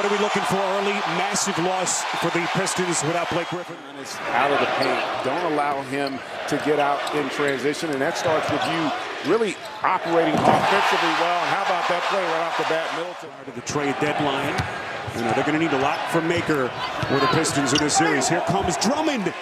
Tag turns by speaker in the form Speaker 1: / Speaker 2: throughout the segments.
Speaker 1: what are we looking for early? Massive loss for the Pistons without Blake Griffin.
Speaker 2: It's out of the paint. Don't allow him to get out in transition, and that starts with you really operating offensively well. And how about that play right off the bat, Middleton?
Speaker 1: To the trade deadline. You know, they're going to need a lot from Maker with the Pistons in this series. Here comes Drummond.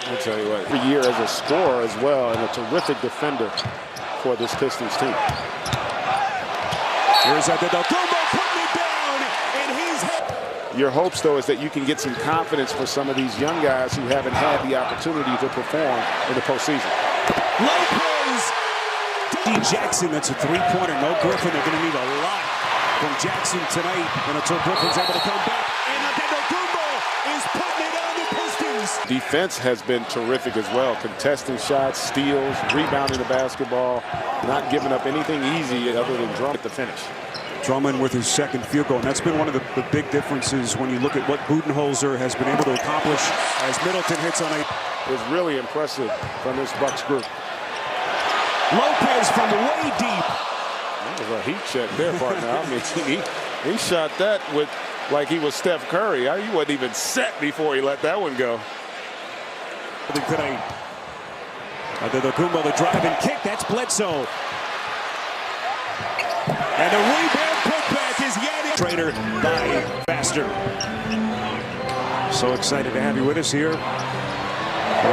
Speaker 2: I'll tell you what, every year as a scorer as well, and a terrific defender for this Pistons team.
Speaker 1: Here's Antetokounmpo putting it down, and he's...
Speaker 2: Your hopes, though, is that you can get some confidence for some of these young guys who haven't had the opportunity to perform in the postseason.
Speaker 1: Lopez! D. Jackson, that's a three-pointer. No Griffin. They're going to need a lot from Jackson tonight, and until Griffin's able to come back. And Antetokounmpo is putting it on the Pistons.
Speaker 2: Defense has been terrific as well. Contesting shots, steals, rebounding the basketball, not giving up anything easy other than Drummond at the finish.
Speaker 1: Drummond with his second field goal, and that's been one of the big differences when you look at what Budenholzer has been able to accomplish as Middleton hits on a...
Speaker 2: It's really impressive from this Bucks group.
Speaker 1: Lopez from way deep.
Speaker 2: That was a heat check there, partner. I mean, he shot that with like he was Steph Curry. He wasn't even set before he let that one go.
Speaker 1: Today, Antetokounmpo, the drive and kick. That's Bledsoe. And the rebound putback is Yannick. Trader by faster. So excited to have you with us here.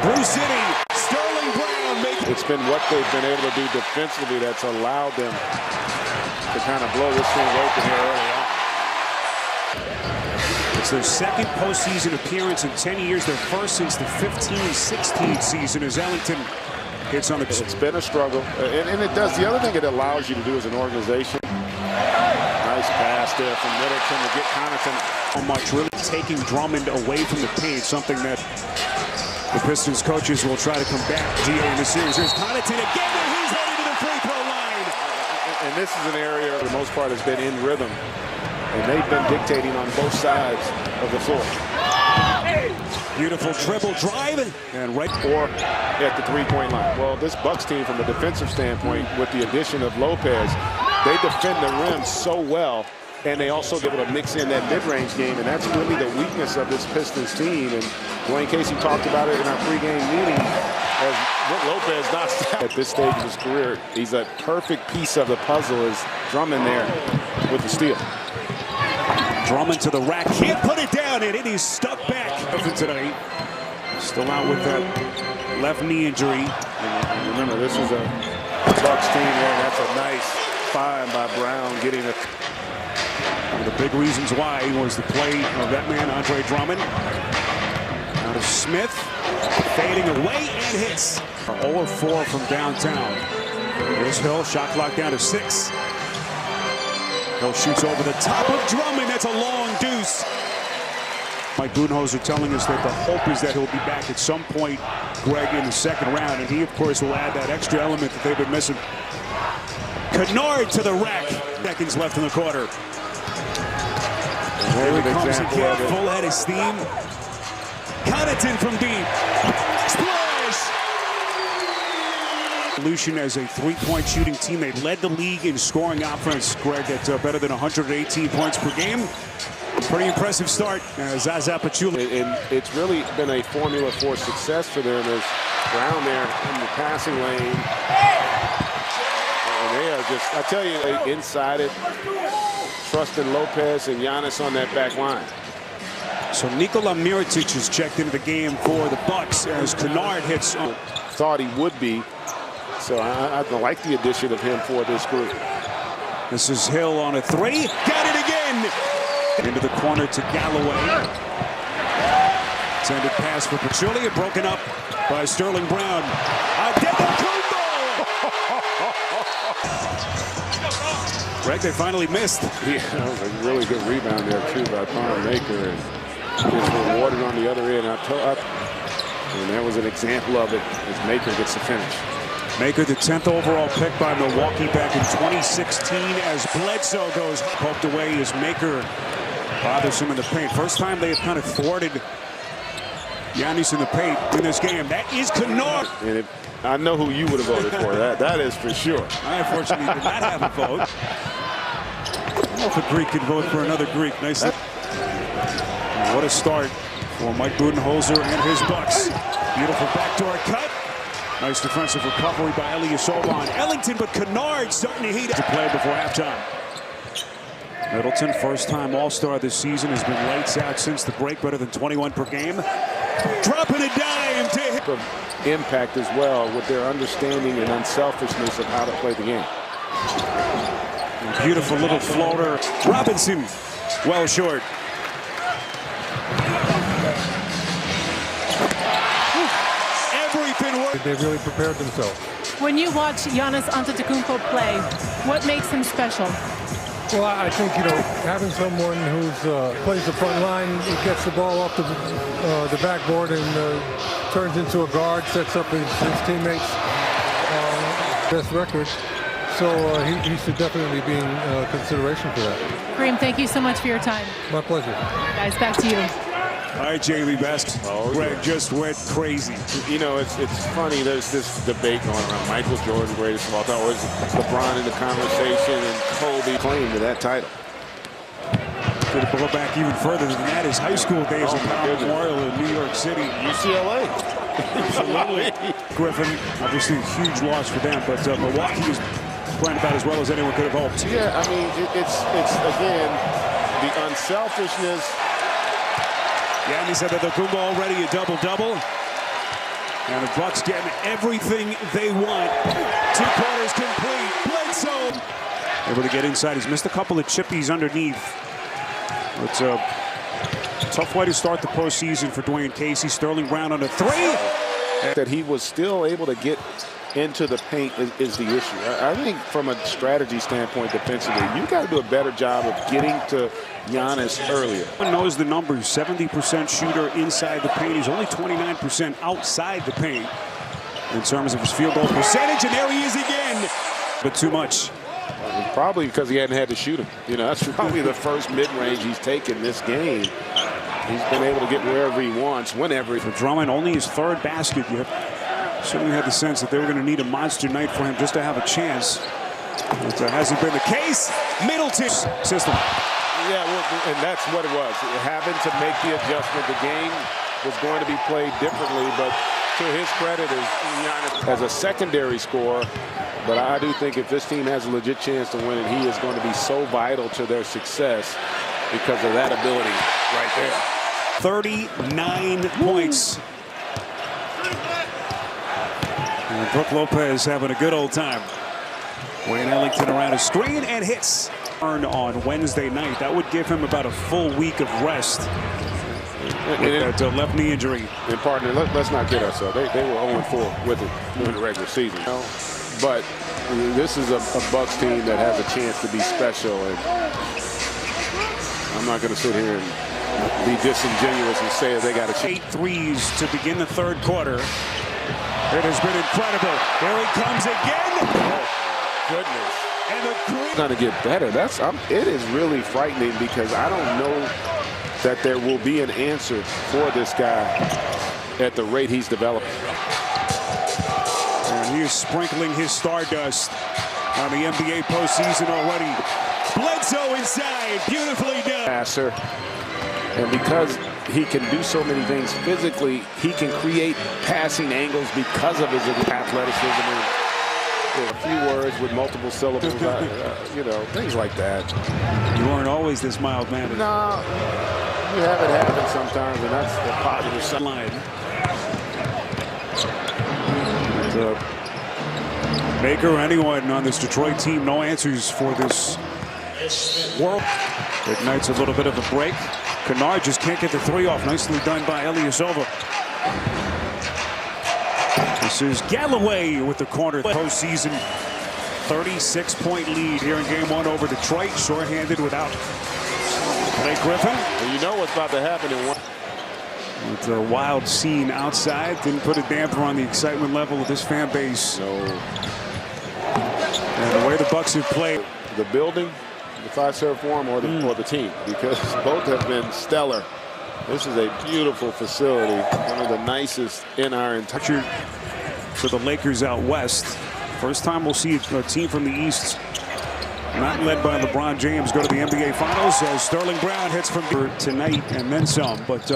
Speaker 1: Bruce City, Sterling Brown.
Speaker 2: It's been what they've been able to do defensively that's allowed them to kind of blow this thing open here early on.
Speaker 1: It's their second postseason appearance in 10 years. Their first since the 15-16 season as Ellington hits on the...
Speaker 2: It's been a struggle. And it does. The other thing it allows you to do as an organization. Nice pass there from Middleton to get Connaughton.
Speaker 1: So much really taking Drummond away from the paint, something that the Pistons coaches will try to combat DA in the series. There's Connaughton again, and he's headed to the free throw line.
Speaker 2: And this is an area, for the most part, has been in rhythm. And they've been dictating on both sides of the floor.
Speaker 1: Beautiful dribble drive, and right
Speaker 2: or at the three-point line. Well, this Bucks team, from a defensive standpoint, with the addition of Lopez, they defend the rim so well, and they also be able to mix in that mid-range game, and that's really the weakness of this Pistons team. And Dwayne Casey talked about it in our pregame meeting. As Lopez knocks out at this stage of his career, he's a perfect piece of the puzzle. Is Drummond there with the steal?
Speaker 1: Drummond to the rack, can't put it down, and it is stuck back. Today, still out with that left knee injury.
Speaker 2: And remember, this is a Bucks team, and that's a nice find by Brown getting it.
Speaker 1: One of the big reasons why was the play of that man, Andre Drummond. Out of Smith, fading away and hits. 0-4 from downtown. Here's Hill, shot clock down to 6. Hill shoots over the top of Drummond. That's a long deuce. Mike Budenholzer telling us that the hope is that he'll be back at some point, Greg, in the second round. And he, of course, will add that extra element that they've been missing. Kennard to the rack. Seconds left in the quarter. There he comes again, full head of steam. Connaughton from deep. Splash! Evolution as a three-point shooting team. They led the league in scoring offense, Greg, at better than 118 points per game. Pretty impressive start, Zaza Pachulia.
Speaker 2: And it's really been a formula for success for them as Brown there in the passing lane. And they are just, I tell you, inside it, trusting Lopez and Giannis on that back line.
Speaker 1: So Nikola Mirotic has checked into the game for the Bucks as Kennard hits.
Speaker 2: Thought he would be. So I like the addition of him for this group.
Speaker 1: This is Hill on a three. Got it again! Into the corner to Galloway. Intended pass for Pachulia, broken up by Sterling Brown. Antetokounmpo! Greg, they finally missed.
Speaker 2: Yeah, that was a really good rebound there, too, by Thon Maker. And gets rewarded on the other end. And that was an example of it as Maker gets the finish.
Speaker 1: Maker, the 10th overall pick by Milwaukee back in 2016 as Bledsoe goes poked away as Maker bothers him in the paint. First time they have kind of thwarted Giannis in the paint in this game. That is Kennard.
Speaker 2: And I know who you would have voted for. That is for sure.
Speaker 1: I unfortunately did not have a vote. know if a Greek could vote for another Greek. Nice. What a start for Mike Budenholzer and his Bucks. Beautiful backdoor cut. Nice defensive recovery by Ilyasova on Ellington, but Kennard starting to heat up to play before halftime. Middleton, first-time All-Star this season, has been lights out since the break, better than 21 per game. Dropping a dime to hit.
Speaker 2: Impact as well with their understanding and unselfishness of how to play the game.
Speaker 1: Beautiful little floater. Robinson, well short. Everything worked.
Speaker 3: They really prepared themselves.
Speaker 4: When you watch Giannis Antetokounmpo play, what makes him special?
Speaker 3: Well, I think, having someone who's plays the front line, he gets the ball off the backboard and turns into a guard, sets up his teammates' best record. So he should definitely be in consideration for that.
Speaker 4: Kareem, thank you so much for your time.
Speaker 3: My pleasure.
Speaker 4: Guys, back to you.
Speaker 1: All right, Jamie Best. Greg just went crazy.
Speaker 2: It's funny. There's this debate going around. Michael Jordan, greatest of all time, or is LeBron in the conversation, and Kobe claim to that title.
Speaker 1: Could go back even further than that. His high school days at Power Memorial in New York City.
Speaker 2: UCLA.
Speaker 1: Absolutely. Griffin, obviously a huge loss for them, but Milwaukee is playing about as well as anyone could have hoped.
Speaker 2: Yeah, I mean, it's again, the unselfishness.
Speaker 1: Yeah, and he said that the Kumba already a double-double. And the Bucks getting everything they want. 2 quarters complete. Bledsoe able to get inside. He's missed a couple of chippies underneath. It's a tough way to start the postseason for Dwayne Casey. Sterling Brown on a 3.
Speaker 2: That he was still able to get into the paint is the issue. I think from a strategy standpoint defensively, you got to do a better job of getting to Giannis earlier.
Speaker 1: Everyone knows the numbers. 70% shooter inside the paint. He's only 29% outside the paint in terms of his field goal percentage. And there he is again. But too much.
Speaker 2: Probably because he hadn't had to shoot him. That's probably the first mid-range he's taken this game. He's been able to get wherever he wants, whenever.
Speaker 1: For Drummond, only his 3rd basket. You certainly had the sense that they were going to need a monster night for him just to have a chance. But hasn't been the case. Middleton system.
Speaker 2: Yeah, and that's what it was. Having to make the adjustment. The game was going to be played differently, but to his credit, as a secondary scorer. But I do think if this team has a legit chance to win it, he is going to be so vital to their success because of that ability right there.
Speaker 1: 39 points. And Brook Lopez having a good old time. Wayne Ellington around a screen and hits. On Wednesday night. That would give him about a full week of rest with that left knee injury.
Speaker 2: And partner, let's not kid ourselves. They were 0-4 with it in the regular season. But this is a Bucks team that has a chance to be special. And I'm not going to sit here and be disingenuous and say they got a chance.
Speaker 1: 8 threes to begin the 3rd quarter. It has been incredible. Here he comes again.
Speaker 2: Oh, goodness.
Speaker 1: And the
Speaker 2: going to get better. It is really frightening because I don't know that there will be an answer for this guy at the rate he's developing.
Speaker 1: And he is sprinkling his stardust on the NBA postseason already. Bledsoe inside, beautifully done.
Speaker 2: Passer, and because he can do so many things physically, he can create passing angles because of his athleticism. A few words with multiple syllables, things like that.
Speaker 1: You weren't always this mild mannered.
Speaker 2: No, you have it happen sometimes, and that's the positive side.
Speaker 1: Baker or anyone on this Detroit team, no answers for this world. Ignites a little bit of a break. Kennard just can't get the 3 off. Nicely done by Ilyasova. This is Galloway with the corner. Postseason 36-point lead here in game 1 over Detroit. Shorthanded without Blake Griffin.
Speaker 2: Well, you know what's about to happen in one.
Speaker 1: It's a wild scene outside. Didn't put a damper on the excitement level of this fan base.
Speaker 2: No.
Speaker 1: And the way the Bucks have played.
Speaker 2: The building, the Fiserv Forum, or the team, because both have been stellar. This is a beautiful facility, one of the nicest in our entire.
Speaker 1: For the Lakers out west. First time we'll see a team from the East not led by LeBron James, go to the NBA Finals as Sterling Brown hits from tonight and then some. But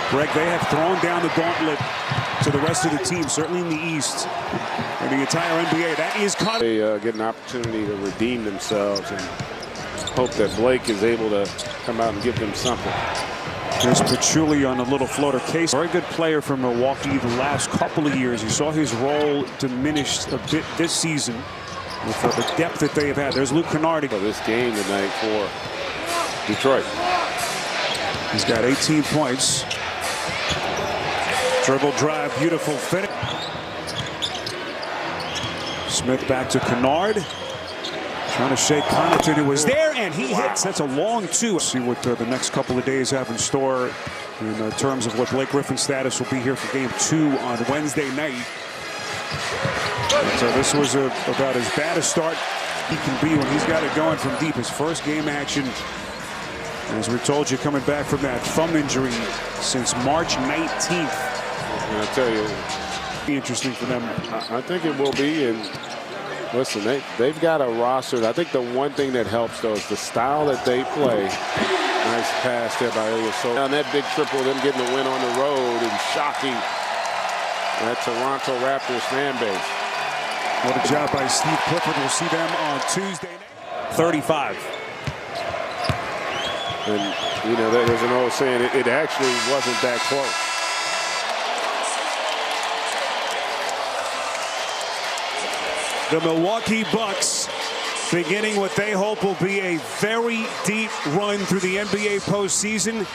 Speaker 1: Greg, they have thrown down the gauntlet to the rest of the team, certainly in the East and the entire NBA. That is caught.
Speaker 2: They get an opportunity to redeem themselves and hope that Blake is able to come out and give them something.
Speaker 1: There's Patchouli on a little floater case. Very good player from Milwaukee the last couple of years. You saw his role diminished a bit this season with the depth that they have had. There's Luke Kennard.
Speaker 2: For this game tonight for Detroit.
Speaker 1: He's got 18 points. Dribble drive, beautiful finish. Smith back to Kennard. Trying to shake Connaughton, who was there, and he hits. That's a long two. See what the next couple of days have in store in terms of what Blake Griffin's status will be here for Game 2 on Wednesday night. And so this was about as bad a start he can be when he's got it going from deep. His first game action, as we told you, coming back from that thumb injury since March 19th.
Speaker 2: And I tell you,
Speaker 1: Be interesting for them.
Speaker 2: I think it will be. And listen, they've got a roster. I think the one thing that helps, though, is the style that they play. Nice pass there by Ilyasova. On that big triple, them getting the win on the road and shocking that Toronto Raptors fan base.
Speaker 1: What a job by Steve Clifford. We'll see them on Tuesday night. 35.
Speaker 2: And, you know, there's an old saying, it actually wasn't that close.
Speaker 1: The Milwaukee Bucks beginning what they hope will be a very deep run through the NBA postseason.